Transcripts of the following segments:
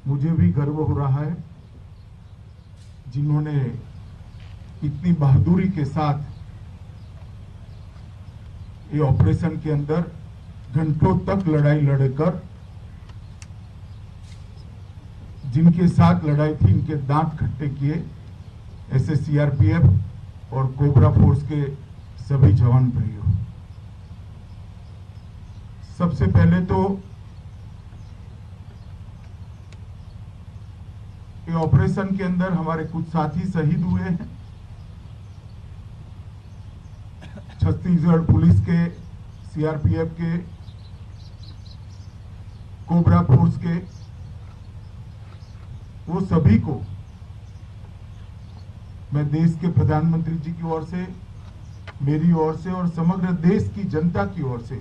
मुझे भी गर्व हो रहा है जिन्होंने इतनी बहादुरी के साथ ये ऑपरेशन के अंदर घंटों तक लड़ाई लड़कर जिनके साथ लड़ाई थी इनके दांत खट्टे किए ऐसे सीआरपीएफ और कोबरा फोर्स के सभी जवान भाइयों। सबसे पहले तो ये ऑपरेशन के अंदर हमारे कुछ साथी शहीद हुए हैं। छत्तीसगढ़ पुलिस के, सीआरपीएफ के, कोबरा फोर्स के, वो सभी को मैं देश के प्रधानमंत्री जी की ओर से, मेरी ओर से और समग्र देश की जनता की ओर से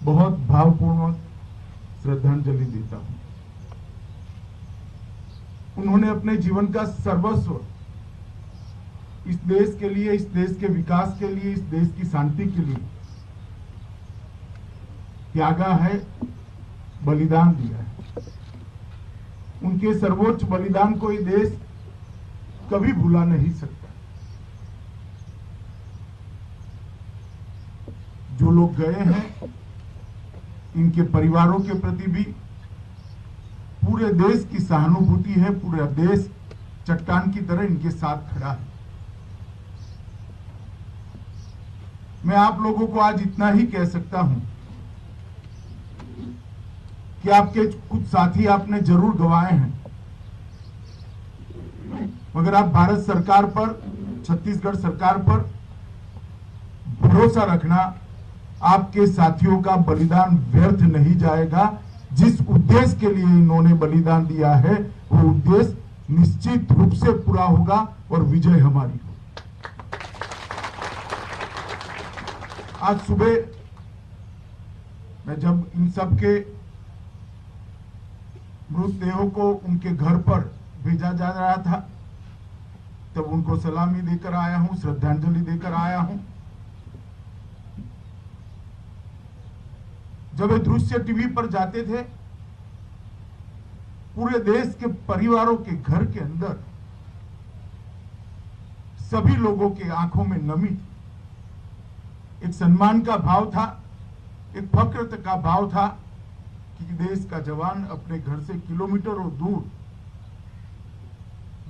बहुत भावपूर्वक श्रद्धांजलि देता हूं। उन्होंने अपने जीवन का सर्वस्व इस देश के लिए, इस देश के विकास के लिए, इस देश की शांति के लिए त्यागा है, बलिदान दिया है। उनके सर्वोच्च बलिदान को ये देश कभी भुला नहीं सकता। जो लोग गए हैं इनके परिवारों के प्रति भी पूरे देश की सहानुभूति है। पूरा देश चट्टान की तरह इनके साथ खड़ा है। मैं आप लोगों को आज इतना ही कह सकता हूं कि आपके कुछ साथी आपने जरूर गंवाए हैं, मगर आप भारत सरकार पर, छत्तीसगढ़ सरकार पर भरोसा रखना। आपके साथियों का बलिदान व्यर्थ नहीं जाएगा। जिस उद्देश्य के लिए इन्होंने बलिदान दिया है वो उद्देश्य निश्चित रूप से पूरा होगा और विजय हमारी होगी। आज सुबह मैं जब इन सब के मृतदेहों को उनके घर पर भेजा जा रहा था तब उनको सलामी देकर आया हूं, श्रद्धांजलि देकर आया हूं। जब ये दृश्य टीवी पर जाते थे पूरे देश के परिवारों के घर के अंदर सभी लोगों के आंखों में नमी थी। एक सम्मान का भाव था, एक फक्र का भाव था कि देश का जवान अपने घर से किलोमीटरों दूर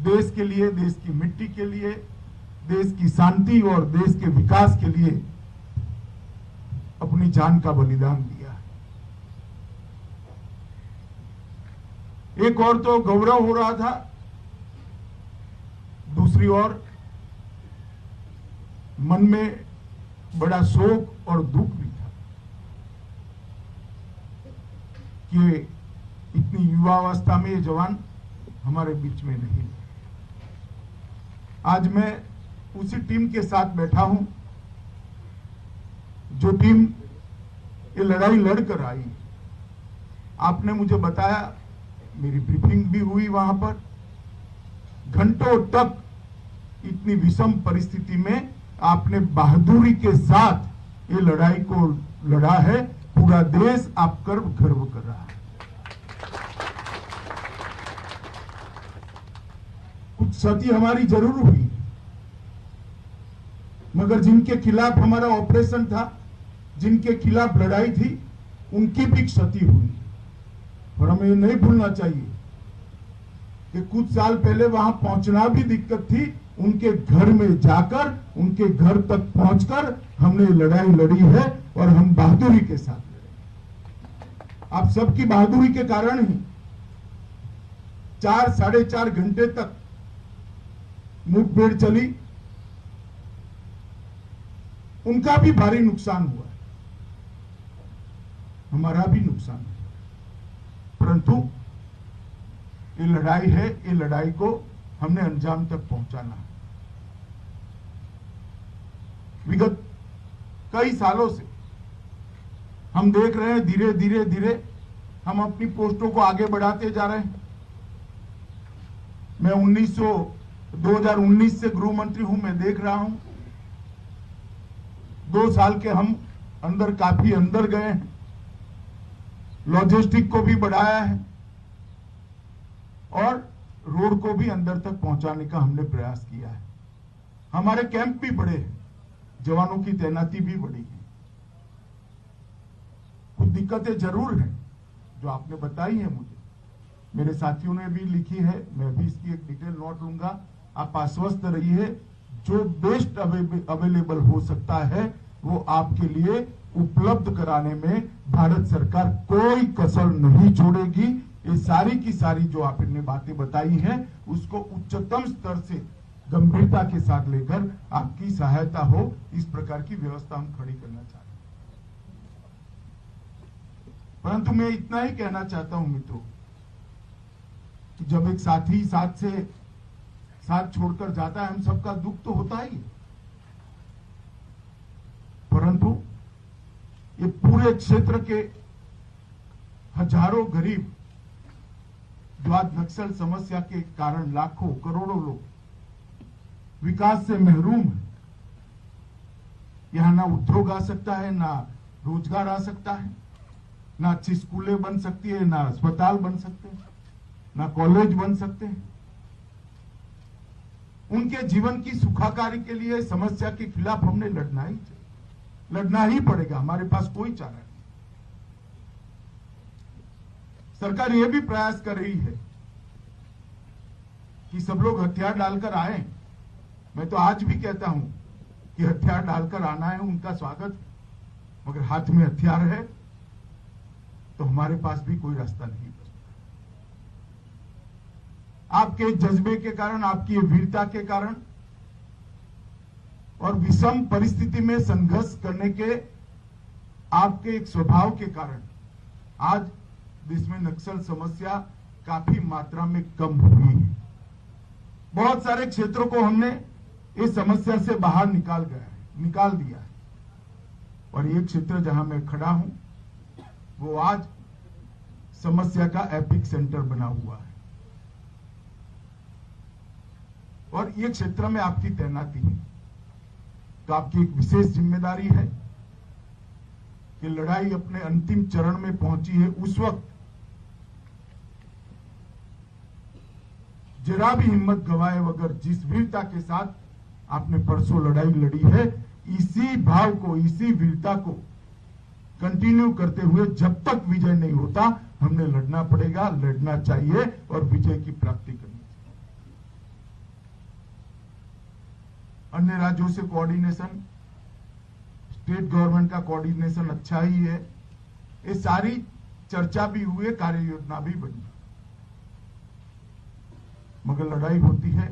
देश के लिए, देश की मिट्टी के लिए, देश की शांति और देश के विकास के लिए अपनी जान का बलिदान दिया। एक और तो गौरव हो रहा था, दूसरी ओर मन में बड़ा शोक और दुख भी था कि इतनी युवावस्था में ये जवान हमारे बीच में नहीं। आज मैं उसी टीम के साथ बैठा हूं जो टीम ये लड़ाई लड़कर आई। आपने मुझे बताया, मेरी ब्रीफिंग भी हुई वहां पर, घंटों तक इतनी विषम परिस्थिति में आपने बहादुरी के साथ ये लड़ाई को लड़ा है। पूरा देश आप पर गर्व कर रहा है। कुछ क्षति हमारी जरूर हुई, मगर जिनके खिलाफ हमारा ऑपरेशन था, जिनके खिलाफ लड़ाई थी, उनकी भी क्षति हुई। और हमें ये नहीं भूलना चाहिए कि कुछ साल पहले वहां पहुंचना भी दिक्कत थी। उनके घर में जाकर, उनके घर तक पहुंचकर हमने लड़ाई लड़ी है और हम बहादुरी के साथ लड़े। आप सबकी बहादुरी के कारण ही 4 साढ़े 4 घंटे तक मुठभेड़ चली। उनका भी भारी नुकसान हुआ, हमारा भी नुकसान हुआ, परंतु ये लड़ाई है, ये लड़ाई को हमने अंजाम तक पहुंचाना है। विगत कई सालों से हम देख रहे हैं, धीरे धीरे धीरे हम अपनी पोस्टों को आगे बढ़ाते जा रहे हैं। मैं 2019 से गृह मंत्री हूं, मैं देख रहा हूं 2 साल के हम अंदर काफी अंदर गए हैं, लॉजिस्टिक को भी बढ़ाया है, और रोड को भी अंदर तक पहुंचाने का हमने प्रयास किया है। हमारे कैंप भी बड़े हैं, जवानों की तैनाती भी बड़ी है। कुछ दिक्कतें जरूर हैं जो आपने बताई है मुझे, मेरे साथियों ने भी लिखी है, मैं भी इसकी एक डिटेल नोट लूंगा। आप आश्वस्त रहिए, जो बेस्ट अवेलेबल हो सकता है वो आपके लिए उपलब्ध कराने में भारत सरकार कोई कसर नहीं छोड़ेगी। ये सारी की सारी जो आपने बातें बताई हैं उसको उच्चतम स्तर से गंभीरता के साथ लेकर आपकी सहायता हो, इस प्रकार की व्यवस्था हम खड़ी करना चाहते हैं। परंतु मैं इतना ही कहना चाहता हूं मित्रों कि जब एक साथी साथ छोड़कर जाता है, हम सबका दुख तो होता ही है, परंतु ये पूरे क्षेत्र के हजारों गरीब जो आज नक्सल समस्या के कारण लाखों करोड़ों लोग विकास से महरूम है, यहां ना उद्योग आ सकता है, ना रोजगार आ सकता है, ना अच्छी स्कूलें बन सकती है, ना अस्पताल बन सकते हैं, ना कॉलेज बन सकते हैं। उनके जीवन की सुखाकारी के लिए समस्या के खिलाफ हमने लड़ना ही पड़ेगा, हमारे पास कोई चारा नहीं। सरकार यह भी प्रयास कर रही है कि सब लोग हथियार डालकर आए। मैं तो आज भी कहता हूं कि हथियार डालकर आना है, उनका स्वागत, मगर हाथ में हथियार है तो हमारे पास भी कोई रास्ता नहीं बचता। आपके जज्बे के कारण, आपकी वीरता के कारण और विषम परिस्थिति में संघर्ष करने के आपके एक स्वभाव के कारण आज देश में नक्सल समस्या काफी मात्रा में कम हुई है। बहुत सारे क्षेत्रों को हमने इस समस्या से बाहर निकाल दिया है और ये क्षेत्र जहां मैं खड़ा हूं वो आज समस्या का एपिक सेंटर बना हुआ है और ये क्षेत्र में आपकी तैनाती है, तो आपकी एक विशेष जिम्मेदारी है कि लड़ाई अपने अंतिम चरण में पहुंची है, उस वक्त जरा भी हिम्मत गवाए बगैर जिस वीरता के साथ आपने परसों लड़ाई लड़ी है, इसी भाव को, इसी वीरता को कंटिन्यू करते हुए जब तक विजय नहीं होता हमने लड़ना पड़ेगा, लड़ना चाहिए और विजय की प्राप्ति करनी चाहिए। अन्य राज्यों से कोऑर्डिनेशन, स्टेट गवर्नमेंट का कोऑर्डिनेशन अच्छा ही है, ये सारी चर्चा भी हुई है, कार्य योजना भी बनी, मगर लड़ाई होती है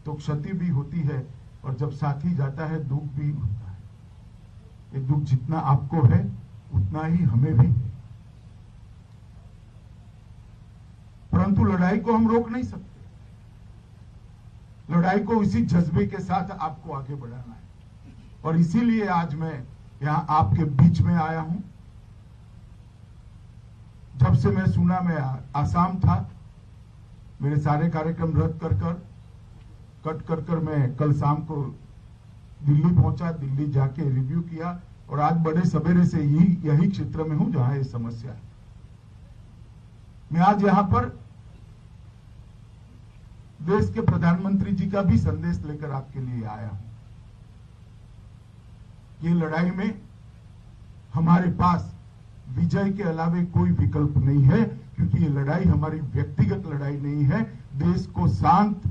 तो क्षति भी होती है और जब साथी जाता है दुख भी होता है। ये दुख जितना आपको है उतना ही हमें भी है, परंतु लड़ाई को हम रोक नहीं सकते। लड़ाई को इसी जज्बे के साथ आपको आगे बढ़ाना है और इसीलिए आज मैं यहां आपके बीच में आया हूं। जब से मैं सुना, मैं आसाम था, मेरे सारे कार्यक्रम रद्द कट कर मैं कल शाम को दिल्ली पहुंचा, दिल्ली जाके रिव्यू किया और आज बड़े सवेरे से यही क्षेत्र में हूं जहां ये समस्या है। मैं आज यहां पर देश के प्रधानमंत्री जी का भी संदेश लेकर आपके लिए आया हूं। ये लड़ाई में हमारे पास विजय के अलावे कोई विकल्प नहीं है, क्योंकि ये लड़ाई हमारी व्यक्तिगत लड़ाई नहीं है, देश को शांत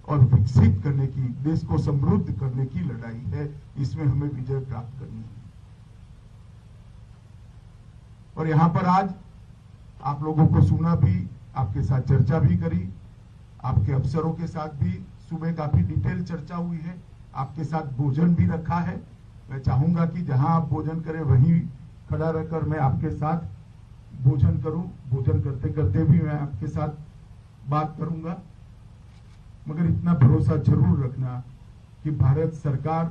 और विकसित करने की, देश को समृद्ध करने की लड़ाई है। इसमें हमें विजय प्राप्त करनी है और यहां पर आज आप लोगों को सुना भी, आपके साथ चर्चा भी करी, आपके अफसरों के साथ भी सुबह काफी डिटेल चर्चा हुई है, आपके साथ भोजन भी रखा है। मैं चाहूंगा कि जहां आप भोजन करें वहीं खड़ा रहकर मैं आपके साथ भोजन करूं, भोजन करते करते भी मैं आपके साथ बात करूंगा, मगर इतना भरोसा जरूर रखना कि भारत सरकार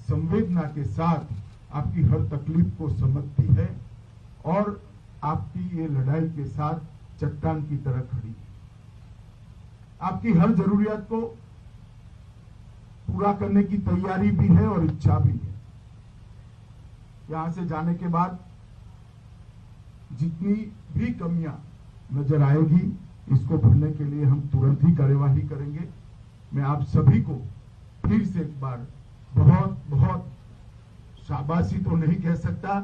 संवेदना के साथ आपकी हर तकलीफ को समझती है और आपकी ये लड़ाई के साथ चट्टान की तरह खड़ी है। आपकी हर जरूरियत को पूरा करने की तैयारी भी है और इच्छा भी है। यहां से जाने के बाद जितनी भी कमियां नजर आएगी इसको भरने के लिए हम तुरंत ही कार्यवाही करेंगे। मैं आप सभी को फिर से एक बार बहुत बहुत शाबाशी तो नहीं कह सकता,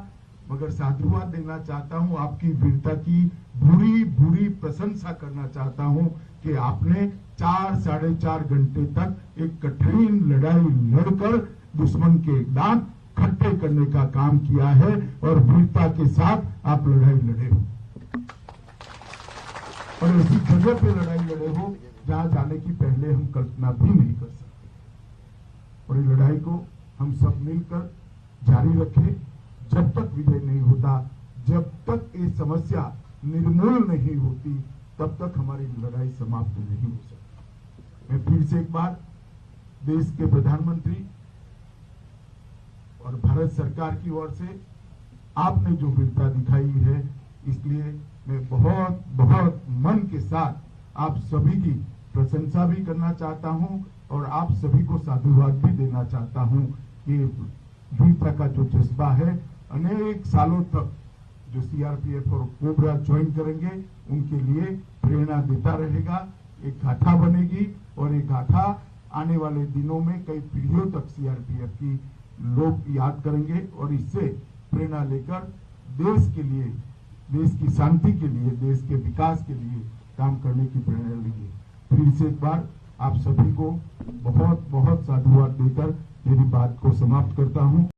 मगर साधुवाद देना चाहता हूं, आपकी वीरता की बुरी बुरी प्रशंसा करना चाहता हूं कि आपने 4-4.5 घंटे तक एक कठिन लड़ाई लड़कर दुश्मन के दांत खट्टे करने का काम किया है और वीरता के साथ आप लड़ाई लड़े हो और ऐसी जगह पे लड़ाई लड़े हो जहां जाने की पहले हम कल्पना भी नहीं कर सकते। और ये लड़ाई को हम सब मिलकर जारी रखें जब तक विजय नहीं होता, जब तक ये समस्या निर्मूल नहीं होती, तब तक हमारी लड़ाई समाप्त नहीं हो सकती। मैं फिर से एक बार देश के प्रधानमंत्री और भारत सरकार की ओर से आपने जो वीरता दिखाई है, इसलिए मैं बहुत बहुत मन के साथ आप सभी की प्रशंसा भी करना चाहता हूं और आप सभी को साधुवाद भी देना चाहता हूं कि वीरता का जो जज्बा है अनेक सालों तक जो सीआरपीएफ और कोबरा ज्वाइन करेंगे उनके लिए प्रेरणा देता रहेगा। एक गाथा बनेगी और एक गाथा आने वाले दिनों में कई पीढ़ियों तक सीआरपीएफ की लोग याद करेंगे और इससे प्रेरणा लेकर देश के लिए, देश की शांति के लिए, देश के विकास के लिए काम करने की प्रेरणा लेंगे। फिर से एक बार आप सभी को बहुत बहुत साधुवाद देकर मेरी बात को समाप्त करता हूं।